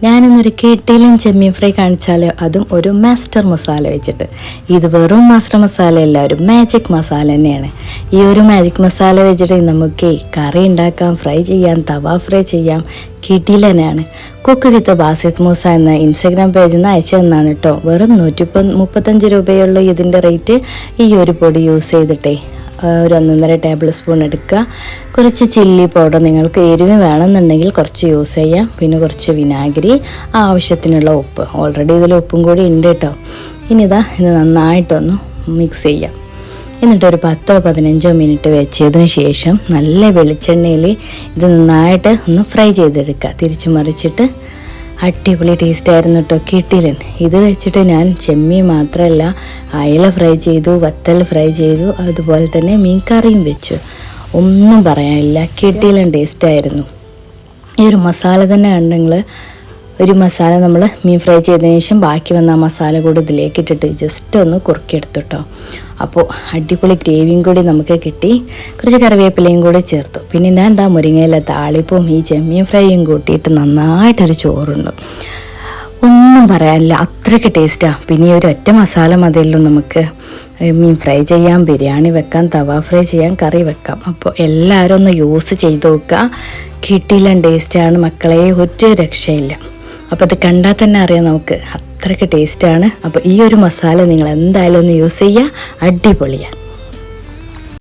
ഞാനിന്നൊരു കിട്ടിയിലും ചെമ്മീൻ fry കാണിച്ചാലോ, അതും ഒരു master masala വെച്ചിട്ട്. ഇത് വെറും മാസ്റ്റർ മസാല അല്ല, ഒരു മാജിക് മസാല തന്നെയാണ്. ഈ ഒരു മാജിക് മസാല വെച്ചിട്ട് നമുക്ക് കറി ഉണ്ടാക്കാം, ഫ്രൈ ചെയ്യാം, തവ ഫ്രൈ ചെയ്യാം. കിട്ടിയിൽ തന്നെയാണ്. കുക്ക് വിത്ത് ബാസിത് മൂസ എന്ന ഇൻസ്റ്റഗ്രാം പേജിൽ നിന്ന് അയച്ചു തന്നാണ് കേട്ടോ. വെറും 135 രൂപയുള്ളൂ ഇതിൻ്റെ റേറ്റ്. ഈ ഒരു പൊടി യൂസ് ചെയ്തിട്ടേ ഒരു 1.5 ടേബിൾ സ്പൂൺ എടുക്കുക. കുറച്ച് ചില്ലി പൗഡർ, നിങ്ങൾക്ക് എരിവ് വേണമെന്നുണ്ടെങ്കിൽ കുറച്ച് യൂസ് ചെയ്യാം. പിന്നെ കുറച്ച് വിനാഗിരി, ആവശ്യത്തിനുള്ള ഉപ്പ്. ഓൾറെഡി ഇതിൽ ഉപ്പും കൂടി ഉണ്ട് കേട്ടോ. ഇനി ഇത് നന്നായിട്ടൊന്ന് മിക്സ് ചെയ്യാം. എന്നിട്ടൊരു 10-15 മിനിറ്റ് വെച്ചതിന് ശേഷം നല്ല വെളിച്ചെണ്ണയിൽ ഇത് നന്നായിട്ട് ഒന്ന് ഫ്രൈ ചെയ്തെടുക്കുക. തിരിച്ചു മറിച്ചിട്ട് അടിപൊളി ടേസ്റ്റ് ആയിരുന്നു കേട്ടോ കിട്ടിയിലൻ. ഇത് വെച്ചിട്ട് ഞാൻ ചെമ്മീൻ മാത്രമല്ല, അയല ഫ്രൈ ചെയ്തു, വത്തൽ ഫ്രൈ ചെയ്തു, അതുപോലെ തന്നെ മീൻ കറിയും വെച്ചു. ഒന്നും പറയാനില്ല, കിട്ടിയിലൻ ടേസ്റ്റായിരുന്നു. ഈ ഒരു മസാല തന്നെ കണ്ടെങ്കിൽ, ഒരു മസാല നമ്മൾ മീൻ ഫ്രൈ ചെയ്തതിന് ശേഷം ബാക്കി വന്ന ആ മസാല കൂടി ഇതിലേക്ക് ഇട്ടിട്ട് ജസ്റ്റ് ഒന്ന് കുറുക്കിയെടുത്തു കേട്ടോ. അപ്പോൾ അടിപൊളി ഗ്രേവിയും കൂടി നമുക്ക് കിട്ടി. കുറച്ച് കറിവേപ്പിലയും കൂടി ചേർത്തു. പിന്നെ ഞാൻ എന്താ മുരിങ്ങയില താളിപ്പും ഈ ചെമ്മീൻ ഫ്രൈയും കൂട്ടിയിട്ട് നന്നായിട്ടൊരു ചോറുണ്ട്. ഒന്നും പറയാനില്ല, അത്രയ്ക്ക് ടേസ്റ്റാണ്. പിന്നെ ഈ ഒരു ഒറ്റ മസാല മതിയല്ലോ നമുക്ക് മീൻ ഫ്രൈ ചെയ്യാം, ബിരിയാണി വെക്കാം, തവ ഫ്രൈ ചെയ്യാം, കറി വെക്കാം. അപ്പോൾ എല്ലാവരും ഒന്ന് യൂസ് ചെയ്ത് നോക്കുക. കിട്ടിയില്ല ടേസ്റ്റാണ് മക്കളെ, ഒരു രക്ഷയില്ല. അപ്പോൾ ഇത് കണ്ടാൽ തന്നെ അറിയാം നമുക്ക്, അത്രയ്ക്ക് ടേസ്റ്റാണ്. അപ്പോൾ ഈ ഒരു മസാല നിങ്ങൾ എന്തായാലും ഒന്ന് യൂസ് ചെയ്യുക, അടിപൊളിയാണ്.